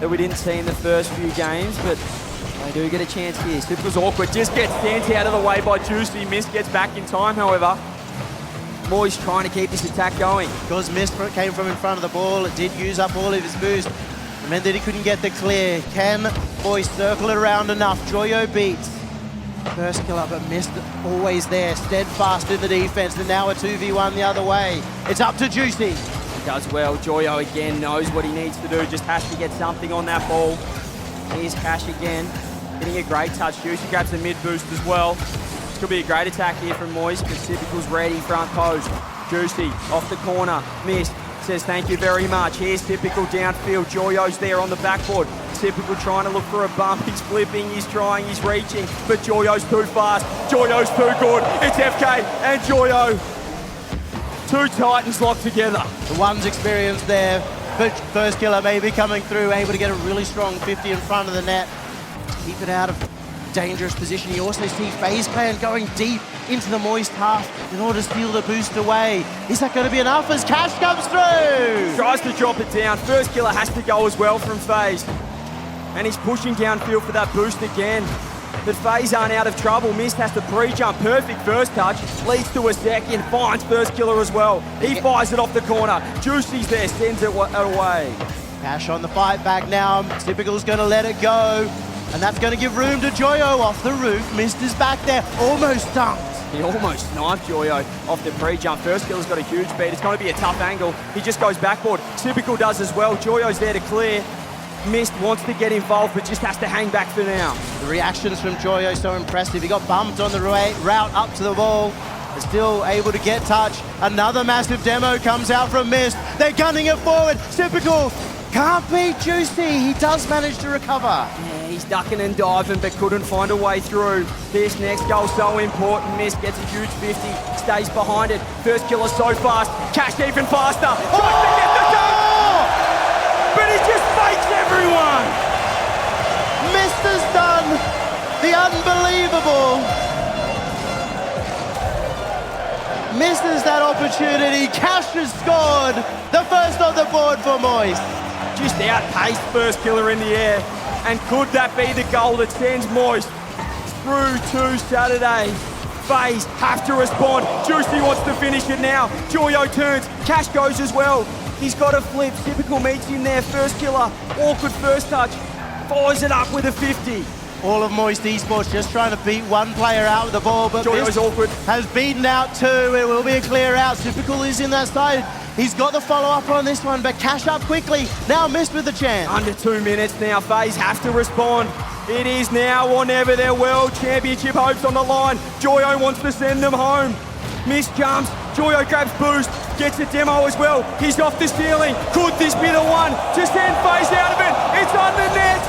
that we didn't see in the first few games, but they do get a chance here. Sip was awkward, just gets sent out of the way by Juicy. Mist gets back in time, however. Moist trying to keep this attack going. Because Mist came from in front of the ball, it did use up all of his boost. It meant that he couldn't get the clear. Can Moist circle it around enough? Joyo beats First Killer, but Mist always there, steadfast in the defense, and now a 2v1 the other way. It's up to Juicy. He does well. Joyo again knows what he needs to do, just has to get something on that ball. Here's Cash again. Getting a great touch. Juicy grabs the mid boost as well. This could be a great attack here from Moist, but Typical's ready, front post. Juicy off the corner, missed. Says thank you very much. Here's Typical downfield. Joyo's there on the backboard. Typical trying to look for a bump. He's flipping, he's trying, he's reaching, but Joyo's too fast. Joyo's too good. It's FK and Joyo. Two Titans locked together. The one's experience there. First killer maybe coming through, able to get a really strong 50 in front of the net. Keep it out of dangerous position. You also see FaZe Clan going deep into the Moist half in order to steal the boost away. Is that going to be enough as Cash comes through? Tries to drop it down. First killer has to go as well from FaZe. And he's pushing downfield for that boost again. But FaZe aren't out of trouble. Mist has to pre-jump. Perfect first touch. Leads to a second. Finds first killer as well. He fires it off the corner. Juicy's there. Sends it away. Cash on the fight back now. Typical's going to let it go. And that's going to give room to Joyo off the roof. Mist is back there. Almost dunked. He almost sniped Joyo off the pre-jump. First killer's got a huge beat. It's going to be a tough angle. He just goes backboard. Typical does as well. Joyo's there to clear. Mist wants to get involved, but just has to hang back for now. The reactions from Joyo so impressive. He got bumped on the route up to the wall. Is still able to get touch. Another massive demo comes out from Mist. They're gunning it forward. Typical can't beat Juicy. He does manage to recover. Yeah, he's ducking and diving, but couldn't find a way through. This next goal so important. Mist gets a huge 50, stays behind it. First killer so fast. Cash even faster. Tries to get the dunk, but he just fakes everyone. Mist has done the unbelievable. Misses that opportunity. Cash has scored the first on the board for Moist. Just outpaced first killer in the air. And could that be the goal that sends Moist through to Saturday? FaZe have to respond. Juicy wants to finish it now. Joyo turns. Cash goes as well. He's got a flip. Typical meets him there. First killer. Awkward first touch. Follows it up with a 50. All of Moist Esports just trying to beat one player out with the ball, but Joyo's awkward. Has beaten out two. It will be a clear out. Typical is in that side. He's got the follow-up on this one, but Cash up quickly. Now Mist with the chance. Under 2 minutes now. FaZe have to respond. It is now or never. Their World Championship hopes on the line. Joyo wants to send them home. Mist jumps. Joyo grabs boost. Gets a demo as well. He's off the ceiling. Could this be the one to send FaZe out of it? It's on the net.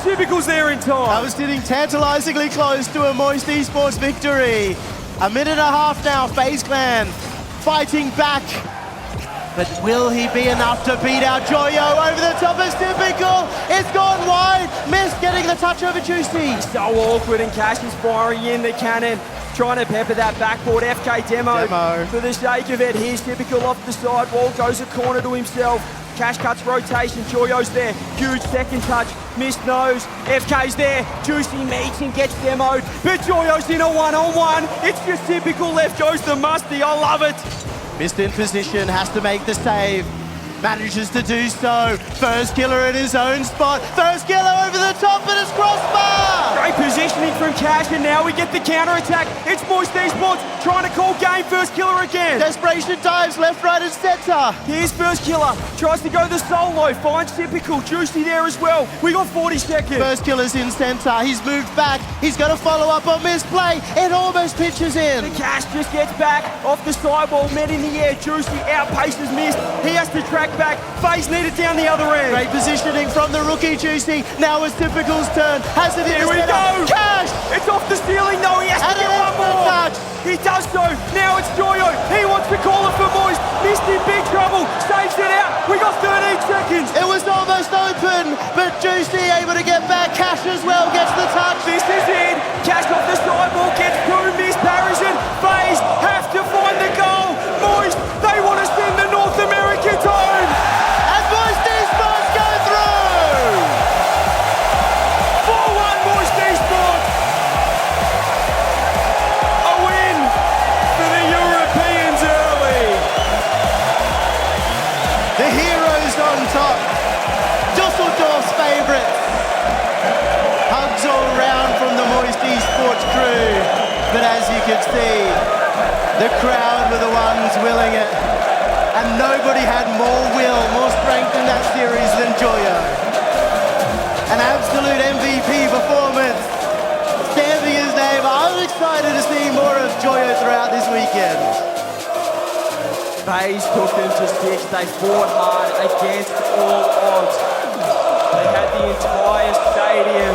Typical's there in time. That was sitting tantalizingly close to a Moist Esports victory. A minute and a half now. FaZe Clan fighting back. But will he be enough to beat out Joyo over the top of Typical? It's gone wide. Mist getting the touch over Juicy. So awkward, and Cash is firing in the cannon. Trying to pepper that backboard. FK demo. For the sake of it. Here's Typical off the side wall. Goes a corner to himself. Cash cuts rotation. Joyo's there. Huge second touch. Mist knows. FK's there. Juicy meets and gets demoed. But Joyo's in a one-on-one. It's just Typical. Left goes the musty. I love it. Mist in position, has to make the save. Manages to do so. First killer in his own spot. First killer over the top and it's crossbar! Great positioning from Cash, and now we get the counter-attack. It's Moist Esports trying to call game. First killer again. Desperation dives left, right and center. Here's first killer. Tries to go the solo. Finds Typical. Juicy there as well. We got 40 seconds. First killer's in center. He's moved back. He's got to follow up on misplay. It almost pitches in. The Cash just gets back off the sidewall. Met in the air. Juicy outpaces Mist. He has to track back. FaZe need it down the other end. Great positioning from the rookie Juicy. Now it's Typical's turn. Has it in Here we go. Cash! It's off the ceiling though. He has to And get one more. touch. He does so. Now it's Joyo. He wants to call it for Moist. Mist in big trouble. Saves it out. We got 13 seconds. It was almost open, but Juicy able to get back. Cash as well gets the touch. This is it. Cash off the sidewall. Gets through. Mist Harrison. FaZe have to find the goal. Moist, they want to send the North Americans home. And Moist Esports go through. 4-1 Moist Esports. A win for the Europeans early. The heroes on top. Düsseldorf's favourites. Hugs all round from the Moist Esports crew. But as you can see, the crowd were the ones willing it. And nobody had more will, more strength in that series than Joyo. An absolute MVP performance FaZe took them to 6. They fought hard against all odds. They had the entire stadium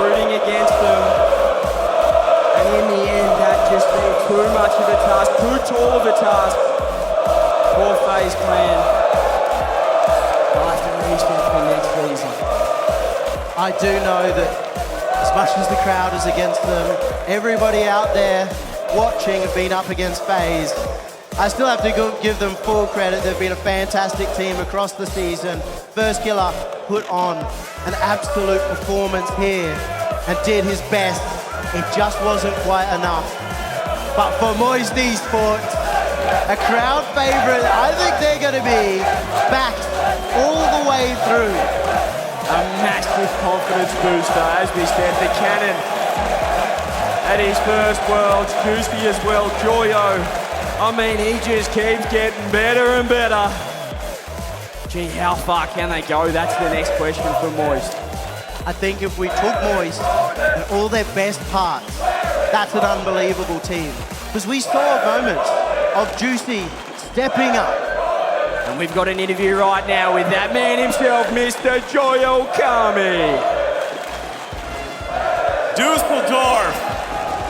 rooting against them. And in the end, that just seemed too much of a task, too tall of a task for FaZe Clan. They'll have to reset for next season. I do know that as much as the crowd is against them, everybody out there watching have been up against FaZe. I still have to give them full credit. They've been a fantastic team across the season. First Killer put on an absolute performance here and did his best. It just wasn't quite enough. But for Moist Esports, a crowd favorite, I think they're going to be backed all the way through. A massive confidence booster, as we said, the Cannon at his first Worlds, Juicy as well, Joyo. I mean, he just keeps getting better and better. Gee, how far can they go? That's the next question for Moist. I think if we took Moist and all their best parts, that's an unbelievable team. Because we saw moments of Juicy stepping up. And we've got an interview right now with that man himself, Mr. Joyo Kami. Düsseldorf,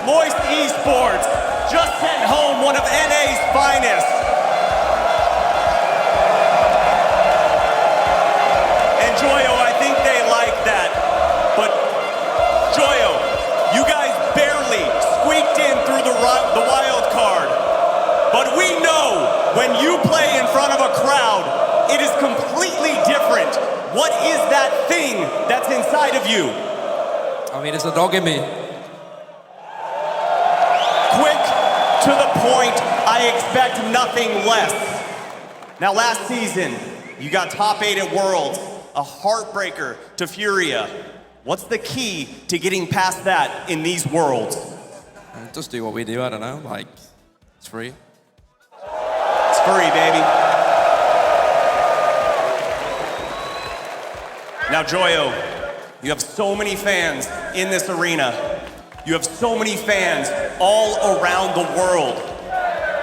Moist Esports, just sent home one of NA's finest. And Joyo, I think they like that. But Joyo, you guys barely squeaked in through the wild card. But we know when you play in front of a crowd, it is completely different. What is that thing that's inside of you? I mean, it's a dog in me. Quick, to the point, I expect nothing less. Now, last season, you got top 8 at Worlds, a heartbreaker to Furia. What's the key to getting past that in these Worlds? Just do what we do, I don't know, like, it's free. It's free, baby. Now, Joyo, you have so many fans in this arena. You have so many fans all around the world,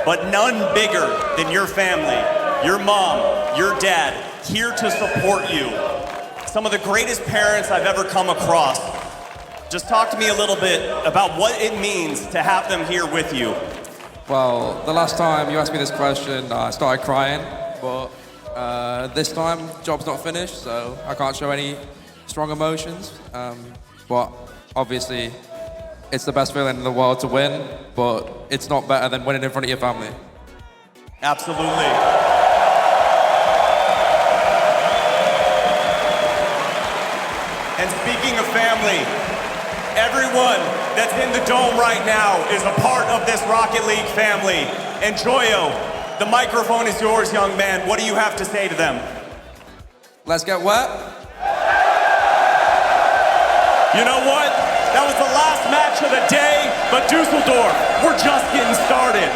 but none bigger than your family, your mom, your dad, here to support you. Some of the greatest parents I've ever come across. Just talk to me a little bit about what it means to have them here with you. Well, the last time you asked me this question, I started crying, but this time, job's not finished, so I can't show any strong emotions. But obviously, it's the best feeling in the world to win, but it's not better than winning in front of your family. Absolutely. And speaking of family, everyone that's in the dome right now is a part of this Rocket League family. And Joyo, the microphone is yours, young man. What do you have to say to them? Let's get wet. You know what? That was the last match of the day, but Düsseldorf, we're just getting started.